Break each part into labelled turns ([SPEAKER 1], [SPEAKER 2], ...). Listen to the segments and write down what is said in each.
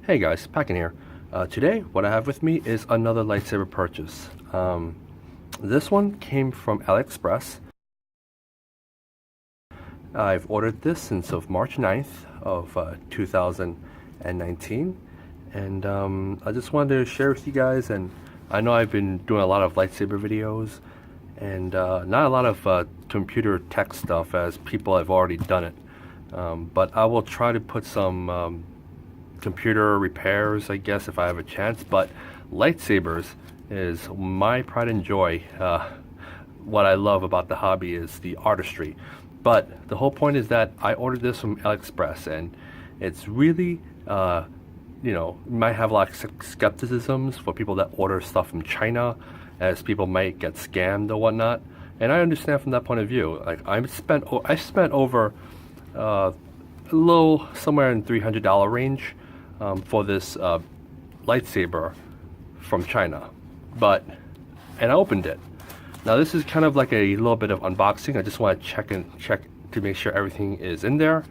[SPEAKER 1] Hey guys, Packin here. Today, what I have with me is another lightsaber purchase. This one came from AliExpress. I've ordered this since of March 9th of 2019, and I just wanted to share with you guys. And I know I've been doing a lot of lightsaber videos, and not a lot of computer tech stuff, as people have already done it. But I will try to put some computer repairs, I guess, if I have a chance. But lightsabers is my pride and joy. What I love about the hobby is the artistry. But the whole point is that I ordered this from AliExpress, and it's really, you might have a lot of skepticisms for people that order stuff from China, as people might get scammed or whatnot. And I understand from that point of view. Like I spent over a little somewhere in $300 range for this lightsaber from China, and I opened it. Now this is kind of like a little bit of unboxing. I just want to check to make sure everything is in there.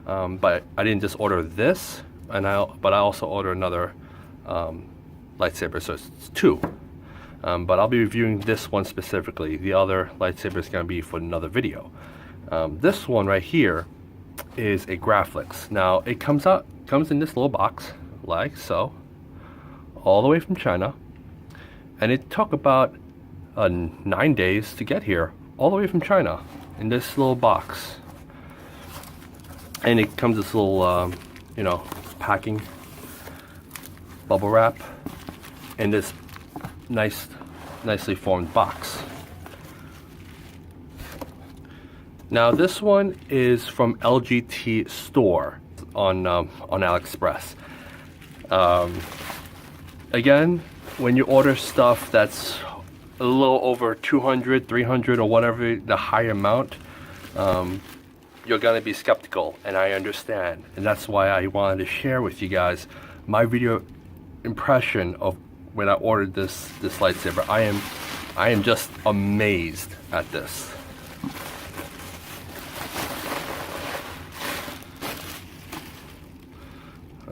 [SPEAKER 1] But I didn't just order this, but I also ordered another lightsaber, so it's two. But I'll be reviewing this one specifically. The other lightsaber is going to be for another video. This one right here is a Graflex. Now it comes in this little box like so, all the way from China, and it took about 9 days to get here, all the way from China, in this little box. And it comes this little packing bubble wrap in this nicely formed box. Now this one is from LGT Store on AliExpress. Again, when you order stuff that's a little over 200, 300, or whatever the high amount, you're gonna be skeptical, and I understand. And that's why I wanted to share with you guys my video impression of when I ordered this lightsaber. I am just amazed at this.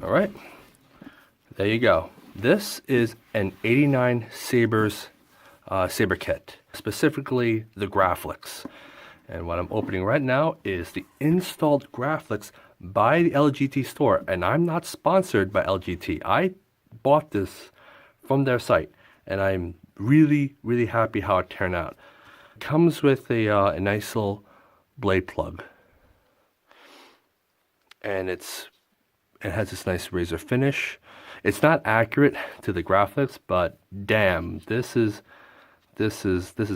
[SPEAKER 1] All right, there you go. This is an 89 Sabers saber kit, specifically the Graflex. And what I'm opening right now is the installed Graflex by the LGT Store. And I'm not sponsored by LGT. I bought this from their site, and I'm really, really happy how it turned out. It comes with a nice little blade plug, and it has this nice razor finish. It's not accurate to the Graflex, but damn, this is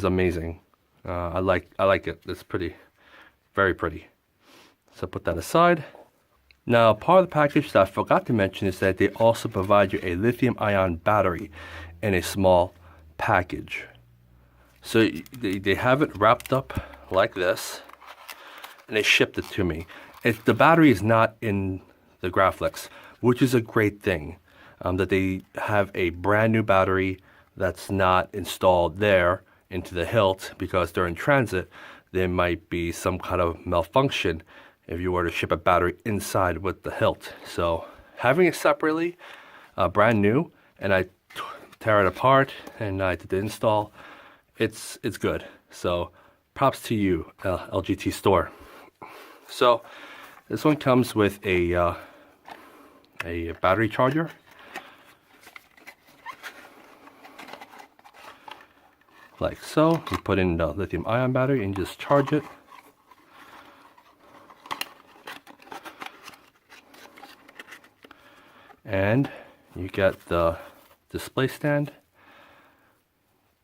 [SPEAKER 1] amazing. I like it. It's pretty, very pretty. So put that aside. Now, part of the package that I forgot to mention is that they also provide you a lithium-ion battery in a small package. So they have it wrapped up like this, and they shipped it to me. The battery is not in the Graflex, which is a great thing, that they have a brand new battery that's not installed there into the hilt, because during transit there might be some kind of malfunction if you were to ship a battery inside with the hilt. So having it separately, brand new, and I tear it apart and I did the install, it's good. So props to you, LGT Store. So this one comes with a battery charger. Like so. You put in the lithium-ion battery and just charge it. And you get the display stand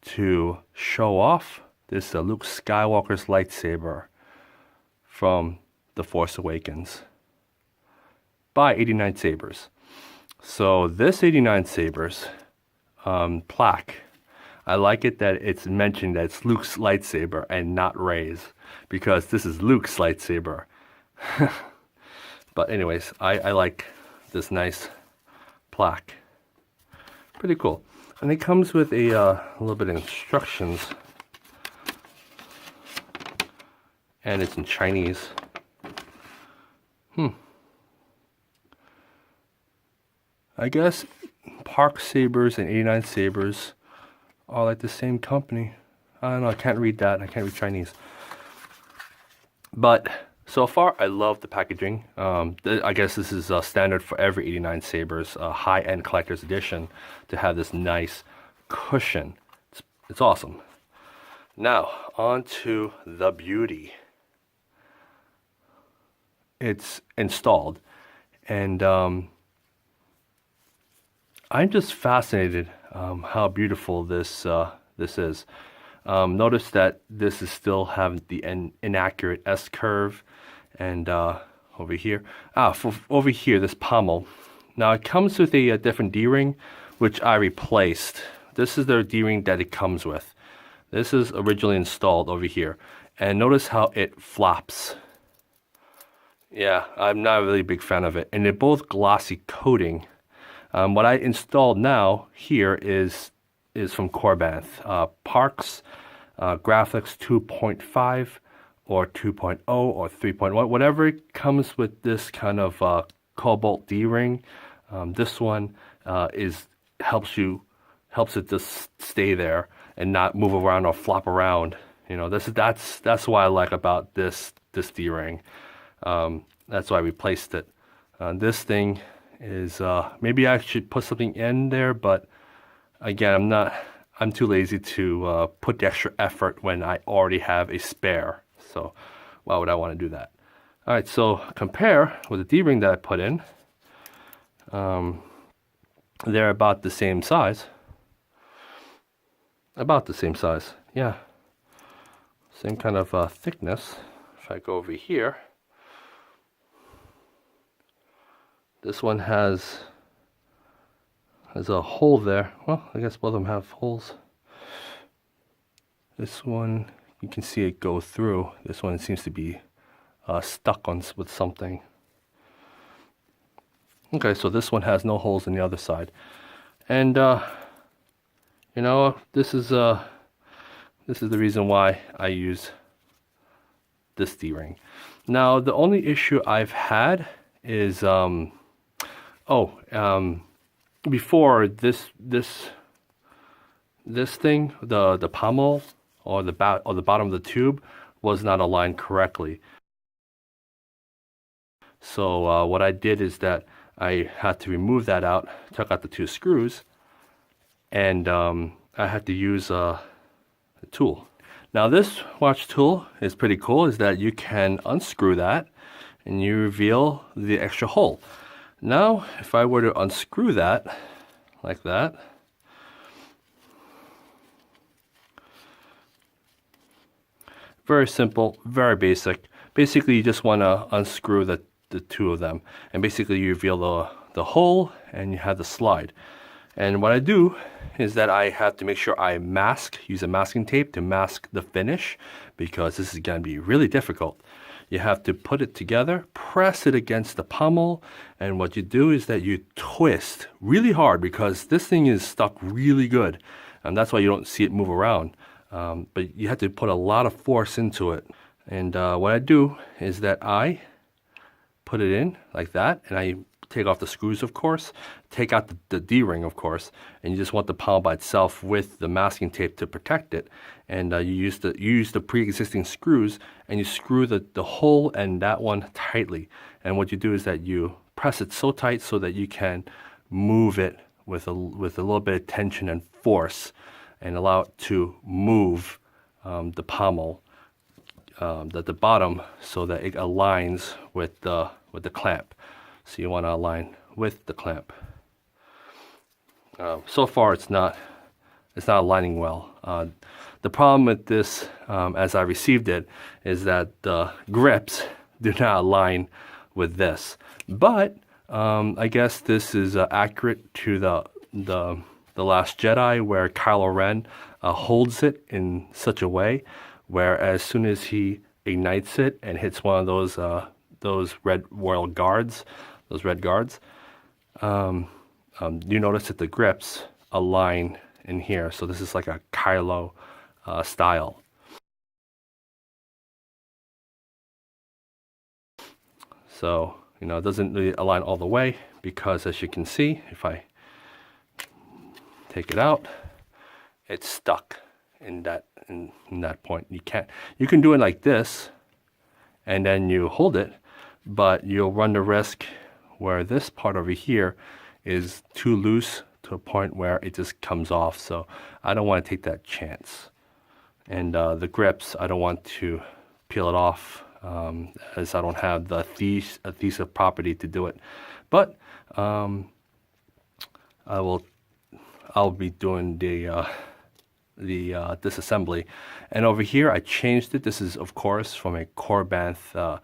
[SPEAKER 1] to show off this Luke Skywalker's lightsaber from The Force Awakens by 89 Sabers. So this 89 Sabers plaque, I like it that it's mentioned that it's Luke's lightsaber and not Rey's, because this is Luke's lightsaber. But anyways, I like this nice plaque. Pretty cool. And it comes with a little bit of instructions, and it's in Chinese. I guess Park Sabers and 89 Sabers are like the same company. I don't know, I can't read that. I can't read Chinese. But so far, I love the packaging. I guess this is standard for every 89 Sabers high-end collector's edition to have this nice cushion. It's awesome. Now, on to the beauty. It's installed, and I'm just fascinated how beautiful this is. Notice that this is still having the inaccurate S curve, and over here, over here, this pommel. Now it comes with a different D-ring, which I replaced. This is the D-ring that it comes with. This is originally installed over here, and notice how it flops. Yeah, I'm not a really big fan of it, and they're both glossy coating. What I installed now here is from Corbanth. Parks Graflex 2.5 or 2.0 or 3.1, whatever it comes with this kind of cobalt D-ring. This one helps it just stay there and not move around or flop around. You know, that's what I like about this D-ring. That's why I replaced it. This thing is maybe I should put something in there, but again, I'm too lazy to put the extra effort when I already have a spare. So why would I want to do that? All right, so compare with the D-ring that I put in. They're about the same size. About the same size, yeah. Same kind of thickness. If I go over here, this one has a hole there. Well, I guess both of them have holes. This one, you can see it go through. This one seems to be stuck with something. Okay, so this one has no holes on the other side. And you know, this is the reason why I use this D-ring. Now, the only issue I've had is before this thing, the pommel or the bottom of the tube was not aligned correctly. So what I did is that I had to remove that out, took out the 2 screws, and I had to use a tool. Now this watch tool is pretty cool, is that you can unscrew that and you reveal the extra hole. Now if I were to unscrew that like that, very simple, very basic. Basically you just want to unscrew the 2 of them, and basically you reveal the hole and you have the slide. And what I do is that I have to make sure I use a masking tape to mask the finish, because this is going to be really difficult. You have to put it together, press it against the pommel, and what you do is that you twist really hard, because this thing is stuck really good, and that's why you don't see it move around. But you have to put a lot of force into it. And what I do is that I put it in like that, and I take off the screws, of course, take out the D-ring, of course, and you just want the pommel by itself with the masking tape to protect it. And you use the pre-existing screws, and you screw the hole and that one tightly. And what you do is that you press it so tight so that you can move it with a little bit of tension and force, and allow it to move the pommel, the bottom, so that it aligns with the clamp. So you want to align with the clamp. So far it's not aligning well. The problem with this, as I received it, is that the grips do not align with this. But I guess this is accurate to the Last Jedi, where Kylo Ren holds it in such a way where as soon as he ignites it and hits one of those red royal guards, those red guards, you notice that the grips align in here. So this is like a Kylo style. So, you know, it doesn't really align all the way, because as you can see, if I take it out, it's stuck in that point. You can do it like this and then you hold it, but you'll run the risk where this part over here is too loose to a point where it just comes off. So I don't want to take that chance. And the grips, I don't want to peel it off as I don't have the adhesive property to do it. But I'll be doing the disassembly. And over here I changed it. This is of course from a Corbanth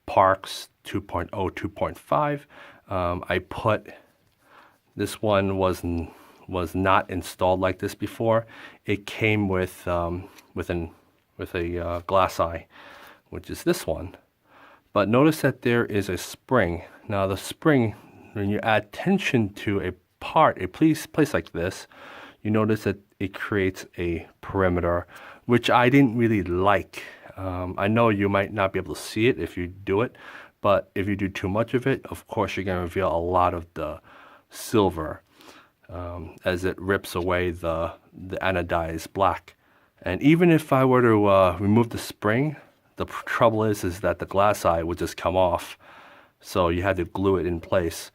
[SPEAKER 1] Parks 2.0 2.5. I put this one was not installed like this before. It came with a glass eye, which is this one. But notice that there is a spring. Now the spring, when you add tension to a place like this, you notice that it creates a perimeter, which I didn't really like. I know you might not be able to see it if you do it, but if you do too much of it, of course you're going to reveal a lot of the silver as it rips away the anodized black. And even if I were to remove the spring, the trouble is that the glass eye would just come off. So you had to glue it in place.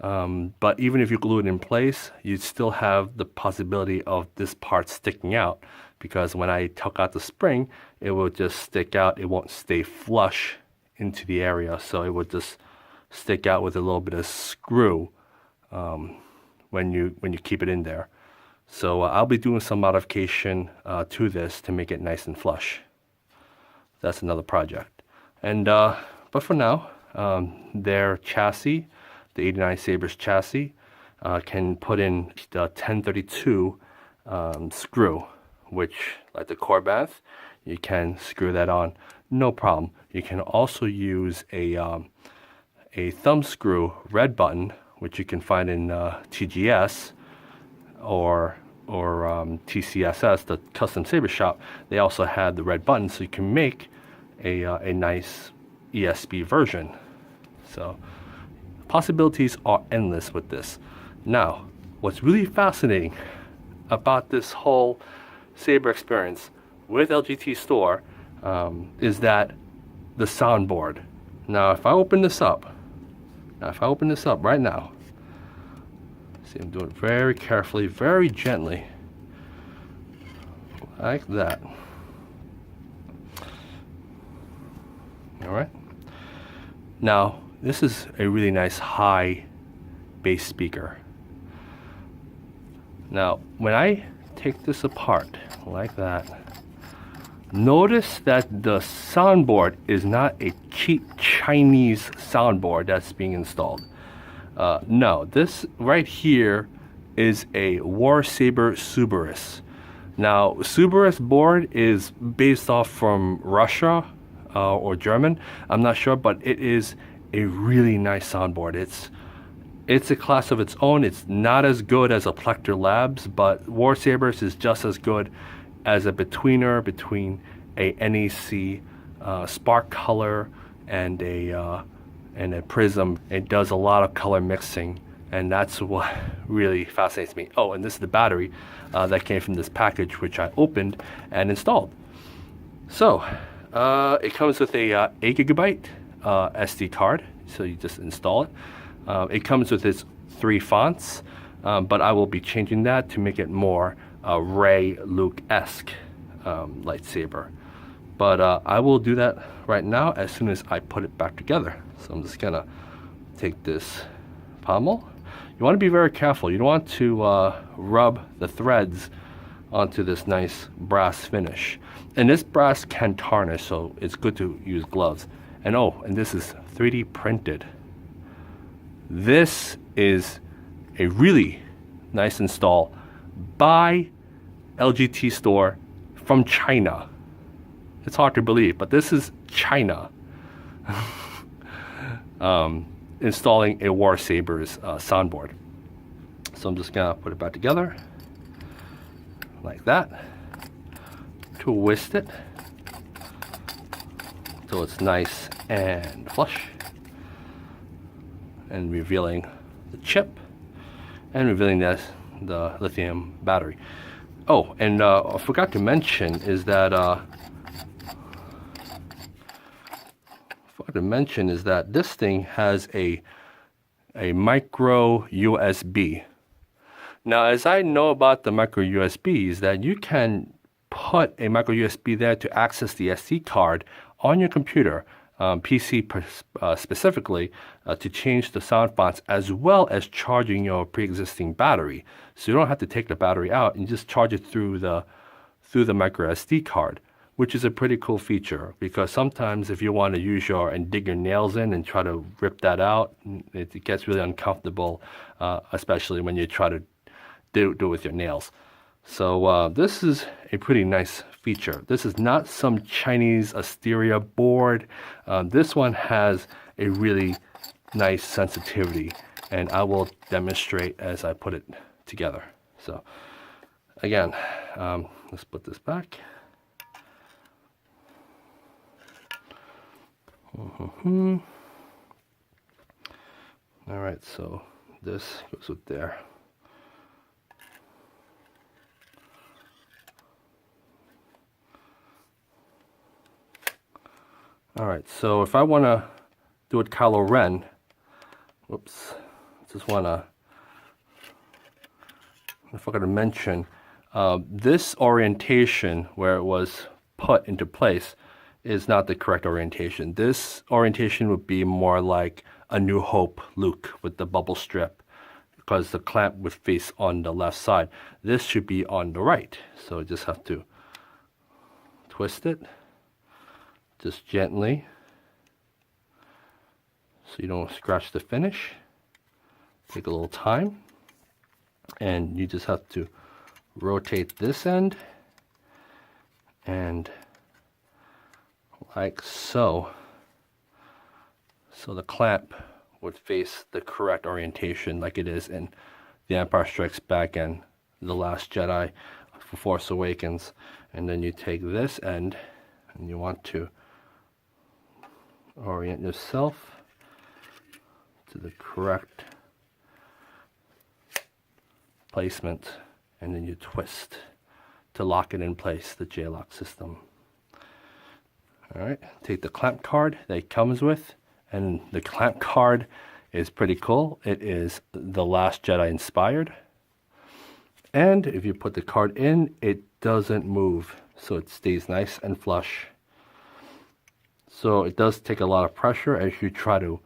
[SPEAKER 1] But even if you glue it in place, you'd still have the possibility of this part sticking out, because when I took out the spring, it will just stick out. It won't stay flush into the area, so it would just stick out with a little bit of screw when you keep it in there. So I'll be doing some modification to this to make it nice and flush. That's another project. And but for now, their chassis, the 89 Sabers chassis, can put in the 1032 screw, which, like the Corbanth, you can screw that on, no problem. You can also use a thumb screw red button, which you can find in TGS or TCSS, the custom saber shop. They also had the red button, so you can make a nice ESP version. So possibilities are endless with this. Now, what's really fascinating about this whole saber experience with LGT Store is that the soundboard. Now, if I open this up right now, see, I'm doing it very carefully, very gently, like that. All right. Now, this is a really nice high bass speaker. Now, when I take this apart like that, notice that the soundboard is not a cheap Chinese soundboard that's being installed. No, this right here is a Warsaber CerbeRUS. Now, CerbeRUS board is based off from Russia or German. I'm not sure, but it is a really nice soundboard. It's a class of its own. It's not as good as a Plecter Labs, but Warsabers is just as good as a betweener between a NEC spark color and a prism. It does a lot of color mixing, and that's what really fascinates me. Oh, and this is the battery that came from this package, which I opened and installed. So it comes with a 8 GB SD card, so you just install it. It comes with its 3 fonts, but I will be changing that to make it more Ray Luke-esque lightsaber. But I will do that right now as soon as I put it back together. So I'm just gonna take this pommel. You want to be very careful. You don't want to rub the threads onto this nice brass finish. And this brass can tarnish, so it's good to use gloves. And oh, and this is 3D printed. This is a really nice install by LGT Store from China. It's hard to believe, but this is China installing a Warsabers soundboard. So I'm just gonna put it back together like that, twist it so it's nice and flush, and revealing the chip, and revealing the lithium battery. Oh, and I forgot to mention is that this thing has a micro USB. Now, as I know about the micro USBs, that you can put a micro USB there to access the SD card on your computer, PC specifically, to change the sound fonts as well as charging your pre-existing battery. So you don't have to take the battery out and just charge it through the micro SD card, which is a pretty cool feature, because sometimes if you want to use and dig your nails in and try to rip that out, it gets really uncomfortable, especially when you try to do it with your nails. So this is a pretty nice feature. This is not some Chinese Asteria board. This one has a really nice sensitivity, and I will demonstrate as I put it together. So again, let's put this back. All right, so this goes with there. All right, so if I want to do it Kylo Ren, whoops, I forgot to mention, this orientation where it was put into place is not the correct orientation. This orientation would be more like A New Hope Luke with the bubble strip, because the clamp would face on the left side. This should be on the right, so I just have to twist it. Just gently, so you don't scratch the finish. Take a little time, and you just have to rotate this end, and like so. So the clamp would face the correct orientation, like it is in The Empire Strikes Back and The Last Jedi for Force Awakens. And then you take this end, and you want to orient yourself to the correct placement, and then you twist to lock it in place, the J-lock system. All right, take the clamp card that it comes with, and the clamp card is pretty cool. It is The Last Jedi inspired, and if you put the card in, it doesn't move, so it stays nice and flush. So it does take a lot of pressure as you try to,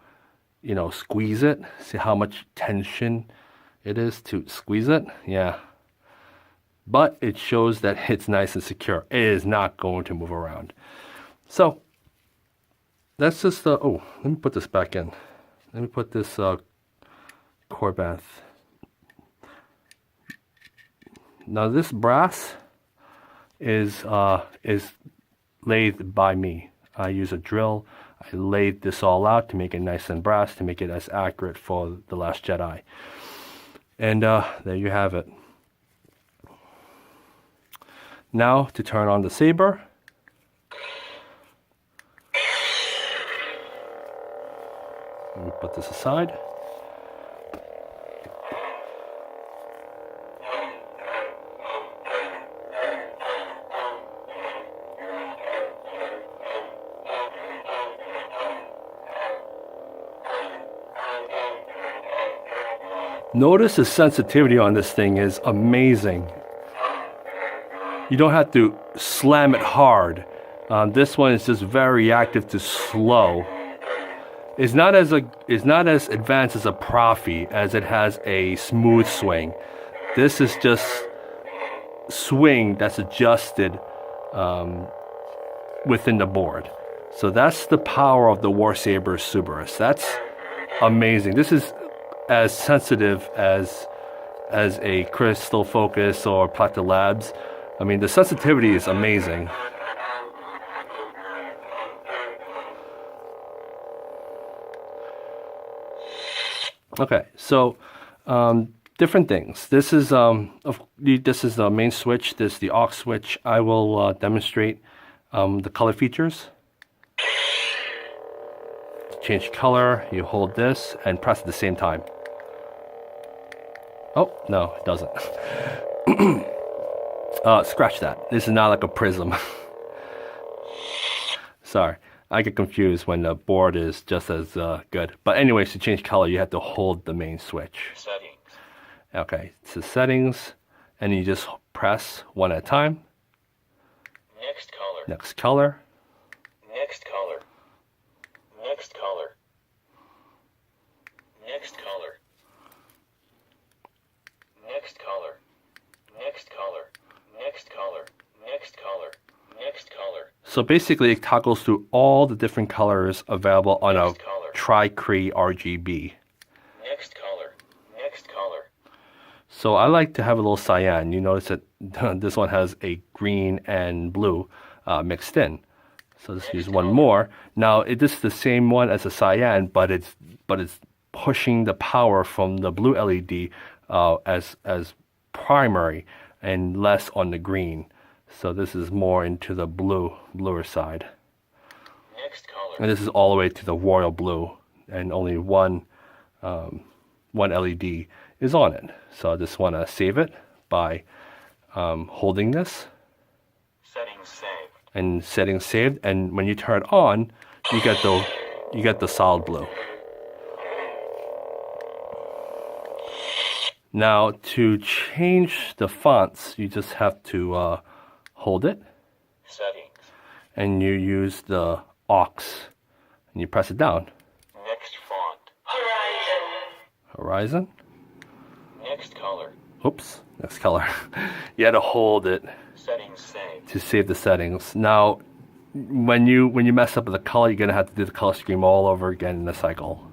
[SPEAKER 1] squeeze it. See how much tension it is to squeeze it? Yeah. But it shows that it's nice and secure. It is not going to move around. So that's just let me put this back in. Let me put this core bath. Now this brass is lathed by me. I use a drill. I laid this all out to make it nice and brass, to make it as accurate for The Last Jedi. And there you have it. Now to turn on the saber. Let me put this aside. Notice the sensitivity on this thing is amazing. You don't have to slam it hard. This one is just very reactive to slow. It's not as advanced as a Profi, as it has a smooth swing. This is just swing that's adjusted within the board. So that's the power of the Warsabers CerbeRUS. That's amazing. This is as sensitive as a Crystal Focus or Plecter Labs. I mean, the sensitivity is amazing. Okay, so different things. This is the main switch. This is the aux switch. I will demonstrate the color features. To change color, you hold this and press at the same time. Oh, no, it doesn't. Scratch that. This is not like a prism. Sorry, I get confused when the board is just as good. But anyways, to change color, you have to hold the main switch.
[SPEAKER 2] Settings.
[SPEAKER 1] Okay, to settings, and you just press one at a time.
[SPEAKER 2] Next color.
[SPEAKER 1] Next color.
[SPEAKER 2] Next color. Next color. Next color. Next color. Next color. Next color. Next color. Next color.
[SPEAKER 1] So basically, it toggles through all the different colors available on a
[SPEAKER 2] Next color.
[SPEAKER 1] tri-cree RGB.
[SPEAKER 2] Next color. Next color.
[SPEAKER 1] So I like to have a little cyan. You notice that this one has a green and blue mixed in. So let's use one more. Now this is the same one as the cyan, but it's pushing the power from the blue LED as primary and less on the green. So this is more into the bluer side.
[SPEAKER 2] Next color.
[SPEAKER 1] And this is all the way to the royal blue, and only one LED is on it. So I just want to save it by holding this.
[SPEAKER 2] Settings saved.
[SPEAKER 1] And settings saved. And when you turn it on, you get the solid blue. Now to change the fonts, you just have to hold it.
[SPEAKER 2] Settings.
[SPEAKER 1] And you use the aux, and you press it down.
[SPEAKER 2] Next font.
[SPEAKER 1] Horizon.
[SPEAKER 2] Next color.
[SPEAKER 1] Oops, next color. You had to hold it
[SPEAKER 2] Settings saved.
[SPEAKER 1] to save the settings. Now, when you mess up with the color, you're gonna have to do the color scheme all over again in the cycle.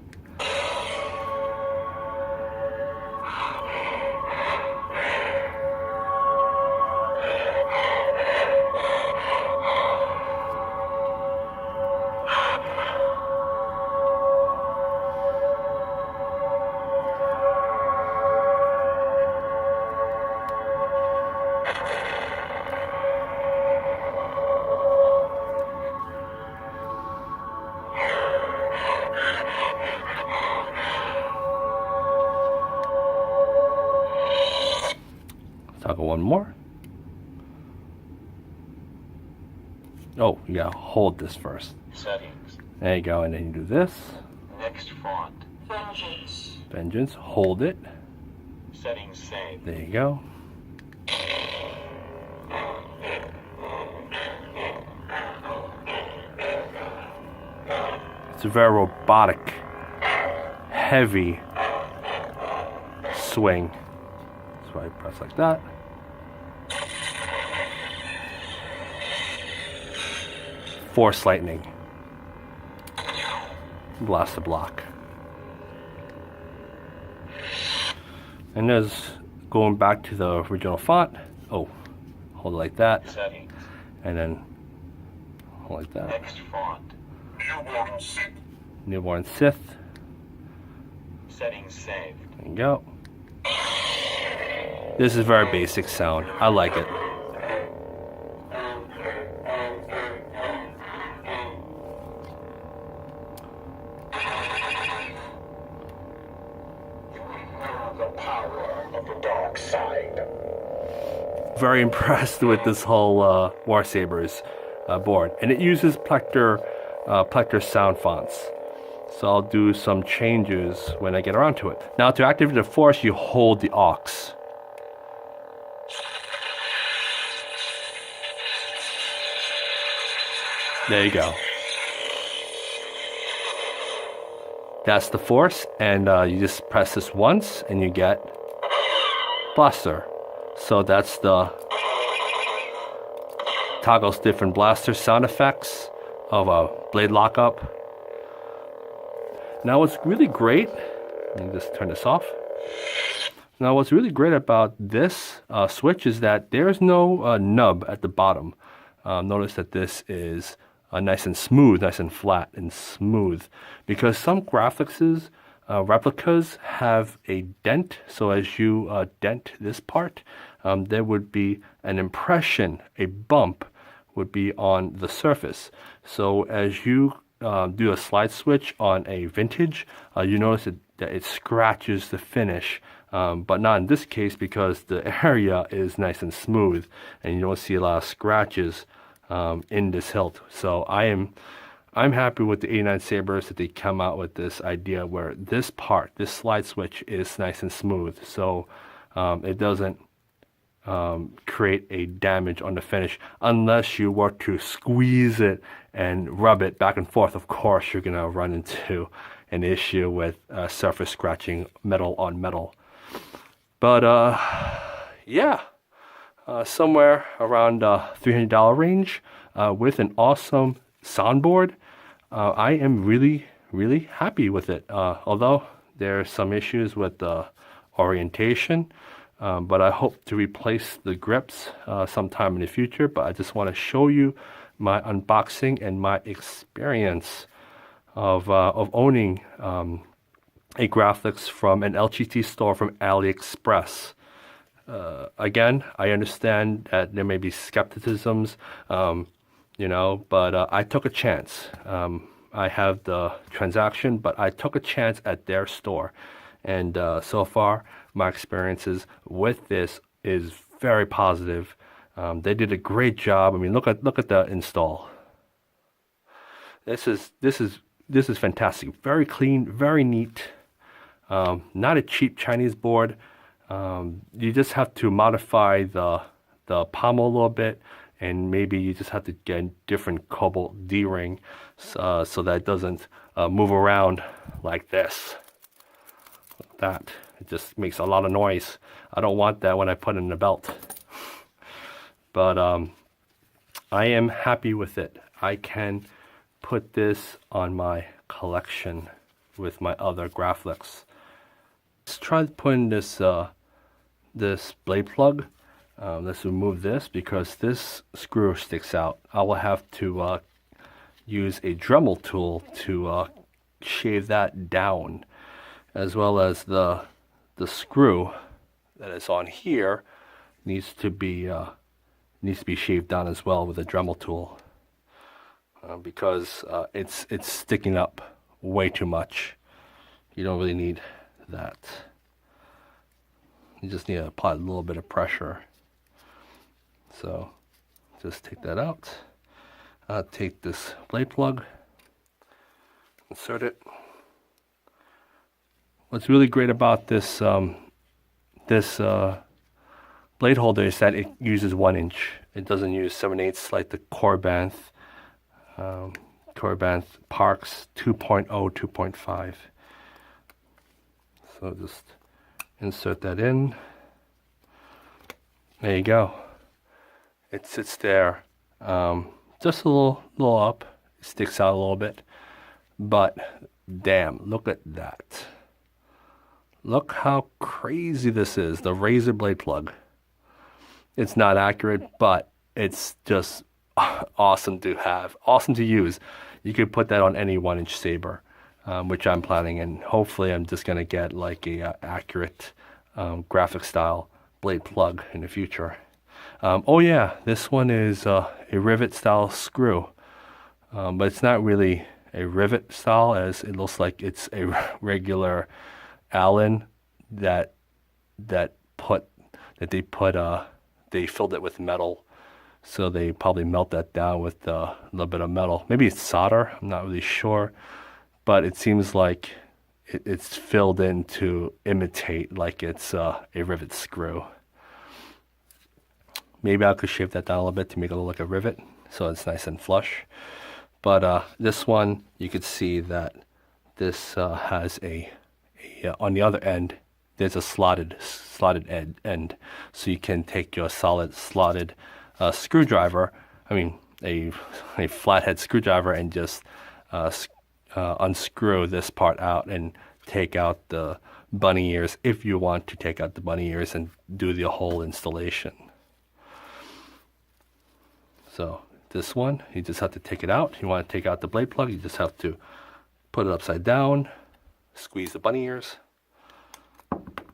[SPEAKER 1] Toggle one more. Oh, you gotta hold this first.
[SPEAKER 2] Settings.
[SPEAKER 1] There you go, and then you do this.
[SPEAKER 2] Next font. Vengeance.
[SPEAKER 1] Vengeance, hold it.
[SPEAKER 2] Settings saved.
[SPEAKER 1] There you go. It's a very robotic, heavy swing. So I press like that. Force lightning. Blast the block. And there's going back to the original font. Oh, hold it like that.
[SPEAKER 2] Settings.
[SPEAKER 1] And then hold like that.
[SPEAKER 2] Next font. Newborn Sith.
[SPEAKER 1] Newborn Sith.
[SPEAKER 2] Settings saved.
[SPEAKER 1] There you go. This is very basic sound. I like it.
[SPEAKER 2] The power of the dark side.
[SPEAKER 1] Very impressed with this whole Warsabers board. And it uses Plecter sound fonts. So I'll do some changes when I get around to it. Now to activate the force, you hold the aux. There you go. That's the force, and you just press this once and you get blaster. So that's the toggles different blaster sound effects of a blade lockup. Now what's really great, let me just turn this off. Now what's really great about this switch is that there's no nub at the bottom. Notice that this is nice and smooth, nice and flat and smooth. Because some Graflexes, replicas have a dent. So as you dent this part, there would be an impression, a bump would be on the surface. So as you do a slide switch on a vintage, you notice that it scratches the finish but not in this case because the area is nice and smooth and you don't see a lot of scratches in this hilt. So I'm happy with the 89 Sabers that they come out with this idea where this part, this slide switch, is nice and smooth, so it doesn't create a damage on the finish unless you were to squeeze it and rub it back and forth. Of course, you're gonna run into an issue with surface scratching metal on metal. But yeah, somewhere around $300 range with an awesome soundboard. I am really happy with it, although there are some issues with the orientation, but I hope to replace the grips sometime in the future. But I just want to show you my unboxing and my experience of owning a Graflex from an LGT store from AliExpress. Again, I understand that there may be skepticisms, you know, but I took a chance. I have the transaction, but I took a chance at their store, and so far my experiences with this is very positive. They did a great job. I mean, look at the install. This is fantastic. Very clean, very neat. Not a cheap Chinese board. You just have to modify the pommel a little bit, and maybe you just have to get a different cobalt D-ring so that it doesn't move around like this. That it just makes a lot of noise. I don't want that when I put it in the belt. But I am happy with it. I can put this on my collection with my other Graflex. Let's try putting this this blade plug. Let's remove this because this screw sticks out. I will have to use a Dremel tool to shave that down, as well as the screw that is on here needs to be shaved down as well with a Dremel tool, because it's sticking up way too much. You don't really need that. You just need to apply a little bit of pressure. So just take that out. Take this blade plug, insert it. What's really great about this blade holder is that it uses 1 inch. It doesn't use 7/8 like the Corbanth Parks 2.0, 2.5. So just insert that in. There you go. It sits there, just a little up. It sticks out a little bit, but damn, look at that. Look how crazy this is. The razor blade plug. It's not accurate, but it's just awesome to have, awesome to use. You could put that on any 1 inch saber, which I'm planning, and hopefully I'm just gonna get like a accurate graphic style blade plug in the future. Oh yeah, this one is a rivet style screw, but it's not really a rivet style, as it looks like it's a regular Allen that they filled it with metal, so they probably melt that down with a little bit of metal. Maybe it's solder, I'm not really sure, but it seems like it's filled in to imitate like it's a rivet screw. Maybe I could shave that down a little bit to make it look like a rivet, so it's nice and flush. But this one, you could see that this has on the other end, there's a slotted end, so you can take your solid slotted screwdriver, I mean a flathead screwdriver, and just unscrew this part out and take out the bunny ears if you want to take out the bunny ears and do the whole installation. So this one, you just have to take it out. You want to take out the blade plug, you just have to put it upside down, squeeze the bunny ears,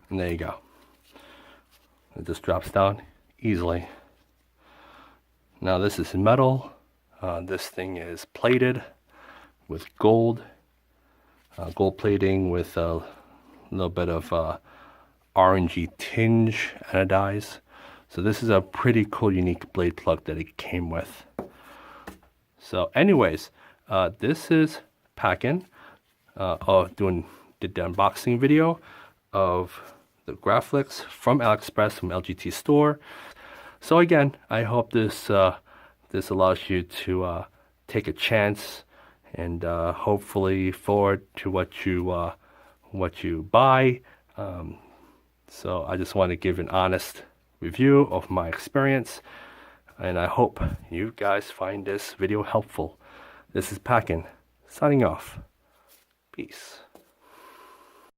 [SPEAKER 1] and there you go. It just drops down easily. Now this is metal. This thing is plated with gold plating with a little bit of orangey tinge anodized. So this is a pretty cool, unique blade plug that it came with. So anyways, this is Packin did the unboxing video of the Graflex from AliExpress from LGT Store. So again, I hope this this allows you to take a chance and hopefully forward to what you buy. So I just want to give an honest review of my experience, and I hope you guys find this video helpful. This is Packin, signing off. Peace.